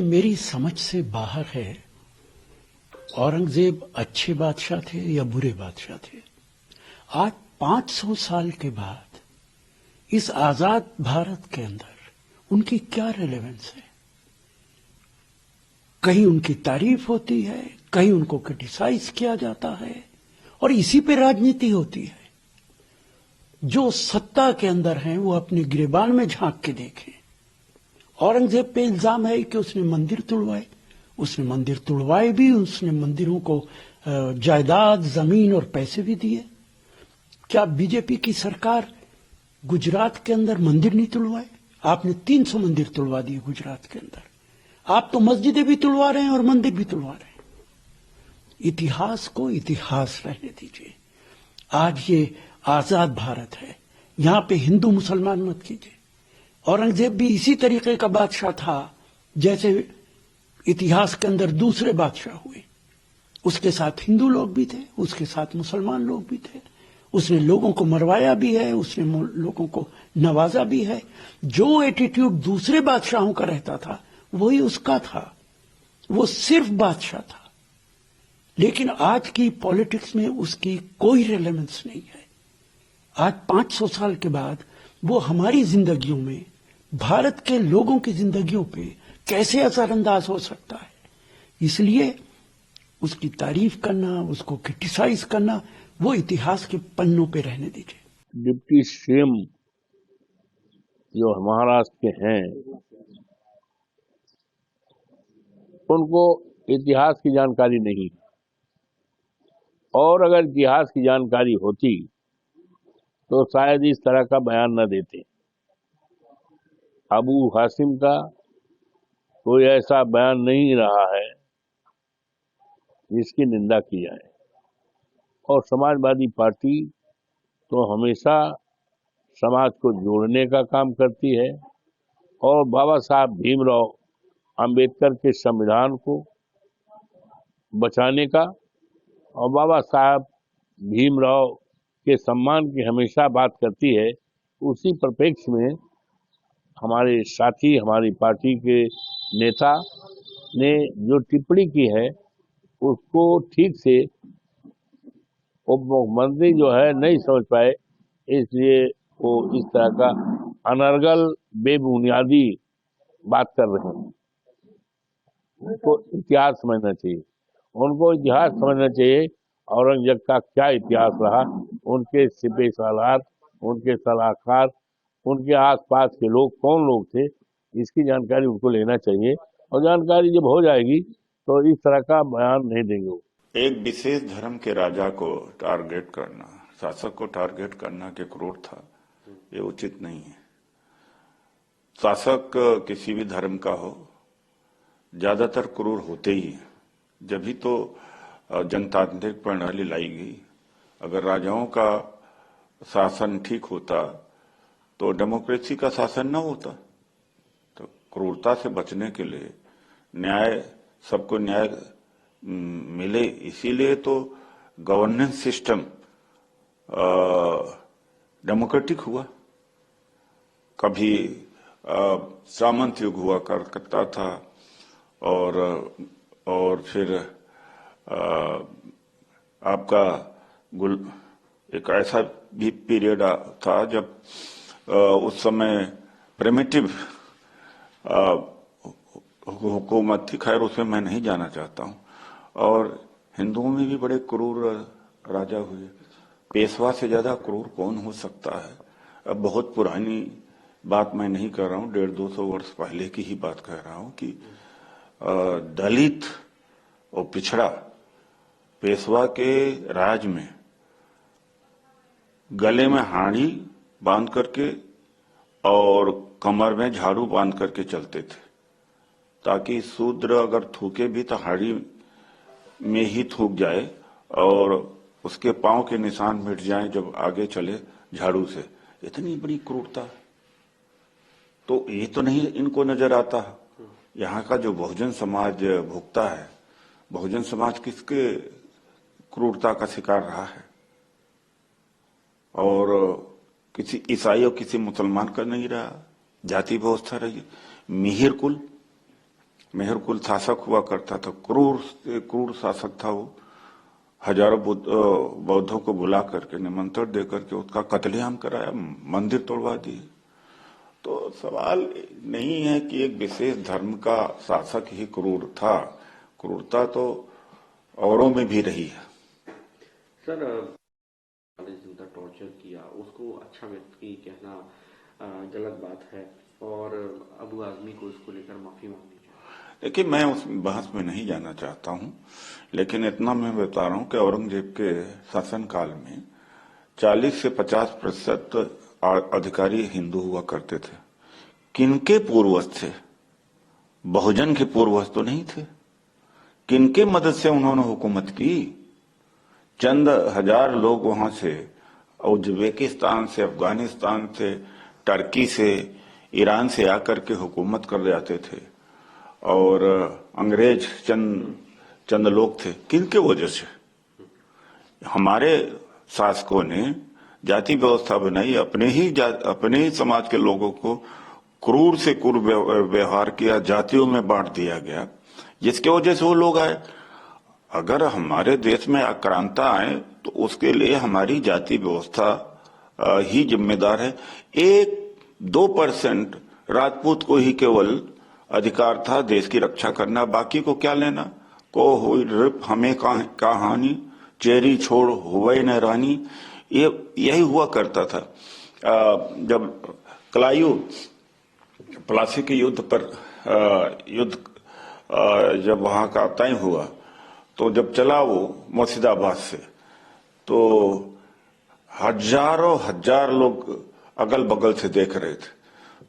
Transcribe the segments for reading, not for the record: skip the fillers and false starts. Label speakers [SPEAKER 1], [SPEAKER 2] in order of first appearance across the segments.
[SPEAKER 1] मेरी समझ से बाहर है औरंगजेब अच्छे बादशाह थे या बुरे बादशाह थे। आज 500 साल के बाद इस आजाद भारत के अंदर उनकी क्या रेलेवेंस है? कहीं उनकी तारीफ होती है, कहीं उनको क्रिटिसाइज किया जाता है और इसी पे राजनीति होती है। जो सत्ता के अंदर हैं वो अपने गिरेबान में झांक के देखें। औरंगजेब पे इल्जाम है कि उसने मंदिर तुड़वाए। उसने मंदिर तुड़वाए भी, उसने मंदिरों को जायदाद, जमीन और पैसे भी दिए। क्या बीजेपी की सरकार गुजरात के अंदर मंदिर नहीं तुड़वाए? आपने 300 मंदिर तुड़वा दिए गुजरात के अंदर। आप तो मस्जिदें भी तुड़वा रहे हैं और मंदिर भी तुड़वा रहे हैं। इतिहास को इतिहास रहने दीजिए। आज ये आजाद भारत है, यहां पे हिंदू मुसलमान मत कीजिए। औरंगजेब भी इसी तरीके का बादशाह था जैसे इतिहास के अंदर दूसरे बादशाह हुए। उसके साथ हिंदू लोग भी थे, उसके साथ मुसलमान लोग भी थे। उसने लोगों को मरवाया भी है, उसने लोगों को नवाजा भी है। जो एटीट्यूड दूसरे बादशाहों का रहता था वही उसका था। वो सिर्फ बादशाह था। लेकिन आज की पॉलिटिक्स में उसकी कोई रेलेवेंस नहीं है। आज 500 साल के बाद वो हमारी जिंदगियों में, भारत के लोगों की जिंदगियों पे कैसे असरअंदाज हो सकता है? इसलिए उसकी तारीफ करना, उसको क्रिटिसाइज करना, वो इतिहास के पन्नों पे रहने दीजिए।
[SPEAKER 2] डिप्टी सीएम जो महाराष्ट्र के हैं, उनको इतिहास की जानकारी नहीं, और अगर इतिहास की जानकारी होती तो शायद इस तरह का बयान न देते। अबू हासिम का कोई ऐसा बयान नहीं रहा है जिसकी निंदा की जाए, और समाजवादी पार्टी तो हमेशा समाज को जोड़ने का काम करती है और बाबा साहब भीमराव अंबेडकर के संविधान को बचाने का और बाबा साहब भीमराव के सम्मान की हमेशा बात करती है। उसी परिप्रेक्ष्य में हमारे साथी, हमारी पार्टी के नेता ने जो टिप्पणी की है उसको ठीक से उप मुख्यमंत्री जो है नहीं समझ पाए, इसलिए वो इस तरह का अनर्गल बेबुनियादी बात कर रहे हैं। उनको इतिहास समझना चाहिए, उनको इतिहास समझना चाहिए। औरंगजेब का क्या इतिहास रहा, उनके सिपह सालार, उनके सलाहकार, उनके आसपास के लोग कौन लोग थे, इसकी जानकारी उनको लेना चाहिए। और जानकारी जब हो जाएगी तो इस तरह का बयान नहीं देंगे वो।
[SPEAKER 3] एक विशेष धर्म के राजा को टारगेट करना, शासक को टारगेट करना कि क्रूर था, ये उचित नहीं है। शासक किसी भी धर्म का हो, ज्यादातर क्रूर होते ही हैं। जब तो जनतांत्रिक प्रणाली लाई गई। अगर राजाओं का शासन ठीक होता तो डेमोक्रेसी का शासन न होता। तो क्रूरता से बचने के लिए न्याय, सबको न्याय मिले, इसीलिए तो गवर्नेंस सिस्टम डेमोक्रेटिक हुआ। कभी सामंत युग हुआ करता था और फिर आपका एक ऐसा भी पीरियड था जब उस समय प्रिमिटिव हुकूमत थी। खैर उसमें मैं नहीं जाना चाहता हूँ। और हिंदुओं में भी बड़े क्रूर राजा हुए। पेशवा से ज्यादा क्रूर कौन हो सकता है? अब बहुत पुरानी बात मैं नहीं कर रहा हूँ, 150-200 वर्ष पहले की ही बात कह रहा हूँ कि दलित और पिछड़ा पेशवा के राज में गले में हाड़ी बांध करके और कमर में झाड़ू बांध करके चलते थे, ताकि शूद्र अगर थूके भी तो हाड़ी में ही थूक जाए और उसके पांव के निशान मिट जाएं जब आगे चले झाड़ू से। इतनी बड़ी क्रूरता, तो ये तो नहीं इनको नजर आता। यहाँ का जो बहुजन समाज भुगता है, बहुजन समाज किसके क्रूरता का शिकार रहा है? और किसी ईसाई और किसी मुसलमान का नहीं रहा। जाति व्यवस्था रही। मिहिर कुल मेहरकुल शासक हुआ करता था, क्रूर से क्रूर शासक था वो। हजारों बौद्धों को बुला करके निमंत्रण दे करके उसका कत्लेआम कराया, मंदिर तोड़वा दिए। तो सवाल नहीं है कि एक विशेष धर्म का शासक ही क्रूर था, क्रूरता तो औरों में भी रही है।
[SPEAKER 4] सर, जिनका टॉर्चर किया उसको अच्छा व्यक्ति कहना गलत बात है और अबू आजमी को इसको लेकर माफी मांगनी चाहिए।
[SPEAKER 3] देखिए, मैं उस बहस में नहीं जाना चाहता हूं, लेकिन इतना मैं बता रहा हूं कि औरंगजेब के शासनकाल में 40 से 50% अधिकारी हिंदू हुआ करते थे। किनके पूर्वज थे? बहुजन के पूर्वज तो नहीं थे। किनके मदद से उन्होंने हुकूमत की? चंद हजार लोग वहां से, उज्बेकिस्तान से, अफगानिस्तान से, टर्की से, ईरान से आकर के हुकूमत कर जाते थे और अंग्रेज चंद लोग थे। किनके वजह से? हमारे शासकों ने जाति व्यवस्था बनाई, अपने ही समाज के लोगों को क्रूर से क्रूर व्यवहार किया, जातियों में बांट दिया गया, जिसके वजह से वो लोग आए। अगर हमारे देश में आक्रांता आए तो उसके लिए हमारी जाति व्यवस्था ही जिम्मेदार है। 1-2% राजपूत को ही केवल अधिकार था देश की रक्षा करना, बाकी को क्या लेना। को हुई रिप हमें कहानी, चेरी छोड़ हुए न रानी, यही हुआ करता था। जब कलायू प्लासी के युद्ध पर जब वहां का तय हुआ तो जब चला वो मुर्शिदाबाद से, तो हजार लोग अगल बगल से देख रहे थे।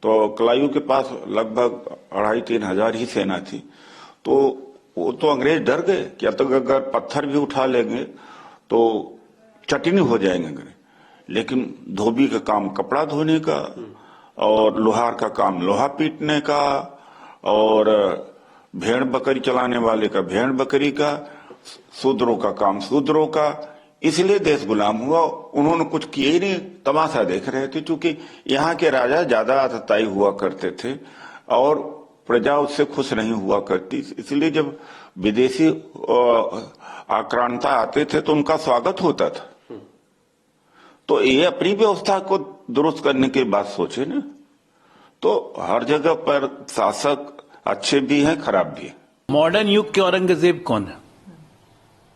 [SPEAKER 3] तो कलायू के पास लगभग 2,500-3 हजार ही सेना थी। तो वो तो अंग्रेज डर गए कि अब तक अगर पत्थर भी उठा लेंगे तो चटनी हो जाएंगे। लेकिन धोबी का काम कपड़ा धोने का और लोहार का काम लोहा पीटने का और भेड़ बकरी चलाने वाले का भेड़ बकरी का, शूद्रों का काम शूद्रों का। इसलिए देश गुलाम हुआ। उन्होंने कुछ किए ही नहीं, तमाशा देख रहे थे। क्योंकि यहाँ के राजा ज्यादा आतताई हुआ करते थे और प्रजा उससे खुश नहीं हुआ करती। इसलिए जब विदेशी आक्रांता आते थे तो उनका स्वागत होता था। तो ये अपनी व्यवस्था को दुरुस्त करने की बात सोचे ना। तो हर जगह पर शासक अच्छे भी हैं, खराब भी हैं।
[SPEAKER 5] मॉडर्न युग के औरंगजेब कौन है?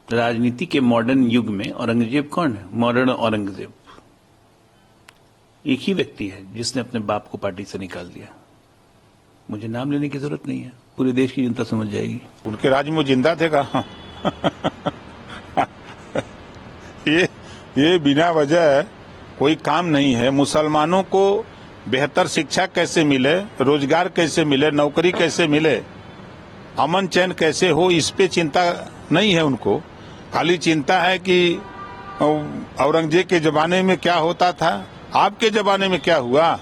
[SPEAKER 5] राजनीति के मॉडर्न युग में औरंगजेब कौन है? मॉडर्न औरंगजेब एक ही व्यक्ति है जिसने अपने बाप को पार्टी से निकाल दिया। मुझे नाम लेने की जरूरत नहीं है, पूरे देश की जनता समझ जाएगी।
[SPEAKER 6] उनके राज में जिंदा थे कहा। ये बिना वजह कोई काम नहीं है। मुसलमानों को बेहतर शिक्षा कैसे मिले, रोजगार कैसे मिले, नौकरी कैसे मिले, अमन चैन कैसे हो, इस पे चिंता नहीं है उनको। खाली चिंता है कि औरंगजेब के जमाने में क्या होता था, आपके जमाने में क्या हुआ।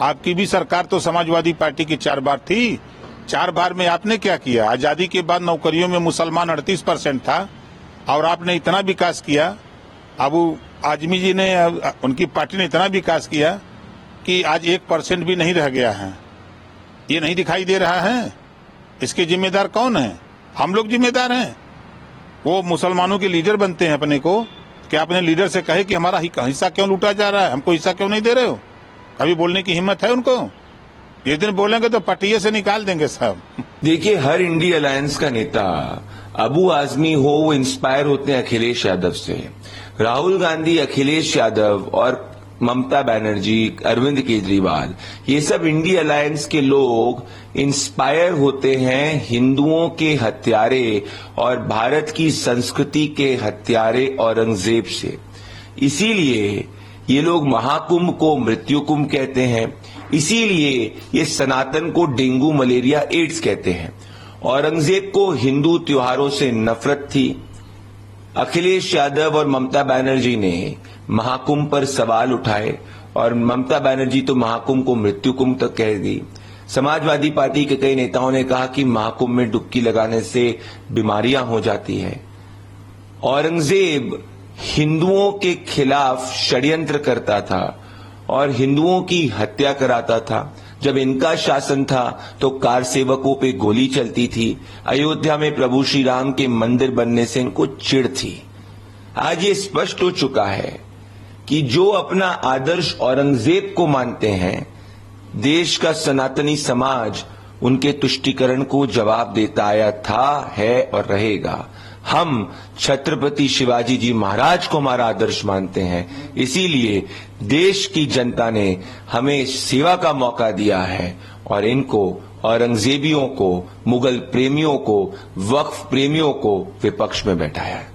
[SPEAKER 6] आपकी भी सरकार तो समाजवादी पार्टी की 4 बार थी। 4 बार में आपने क्या किया? आजादी के बाद नौकरियों में मुसलमान 38% था और आपने इतना विकास किया। अबू आजमी जी ने, उनकी पार्टी ने इतना विकास किया कि आज 1% भी नहीं रह गया है। ये नहीं दिखाई दे रहा है। इसके जिम्मेदार कौन है? हम लोग जिम्मेदार हैं। वो मुसलमानों के लीडर बनते हैं अपने को, कि अपने लीडर से कहे कि हमारा हिस्सा क्यों लूटा जा रहा है, हमको हिस्सा क्यों नहीं दे रहे हो। कभी बोलने की हिम्मत है उनको? ये दिन बोलेंगे तो पटिये से निकाल देंगे साहब।
[SPEAKER 7] देखिए, हर इंडी अलायंस का नेता अबू आजमी हो, वो इंस्पायर होते हैं अखिलेश यादव से। राहुल गांधी, अखिलेश यादव और ममता बनर्जी, अरविंद केजरीवाल, ये सब इंडी अलायंस के लोग इंस्पायर होते हैं हिंदुओं के हत्यारे और भारत की संस्कृति के हत्यारे औरंगजेब से। इसीलिए ये लोग महाकुंभ को मृत्यु कुंभ कहते हैं। इसीलिए ये सनातन को डेंगू, मलेरिया, एड्स कहते हैं। औरंगजेब को हिंदू त्योहारों से नफरत थी। अखिलेश यादव और ममता बनर्जी ने महाकुंभ पर सवाल उठाए और ममता बनर्जी तो महाकुंभ को मृत्यु कुंभ तक कह दी। समाजवादी पार्टी के कई नेताओं ने कहा कि महाकुंभ में डुबकी लगाने से बीमारियां हो जाती हैं। औरंगजेब हिंदुओं के खिलाफ षड्यंत्र करता था और हिंदुओं की हत्या कराता था। जब इनका शासन था तो कार सेवकों पे गोली चलती थी। अयोध्या में प्रभु श्री राम के मंदिर बनने से इनको चिढ़ थी। आज ये स्पष्ट हो चुका है कि जो अपना आदर्श औरंगजेब को मानते हैं, देश का सनातनी समाज उनके तुष्टीकरण को जवाब देता आया था, है और रहेगा। हम छत्रपति शिवाजी जी महाराज को हमारा आदर्श मानते हैं, इसीलिए देश की जनता ने हमें सेवा का मौका दिया है और इनको, औरंगजेबियों को, मुगल प्रेमियों को, वक्फ प्रेमियों को विपक्ष में बैठाया है।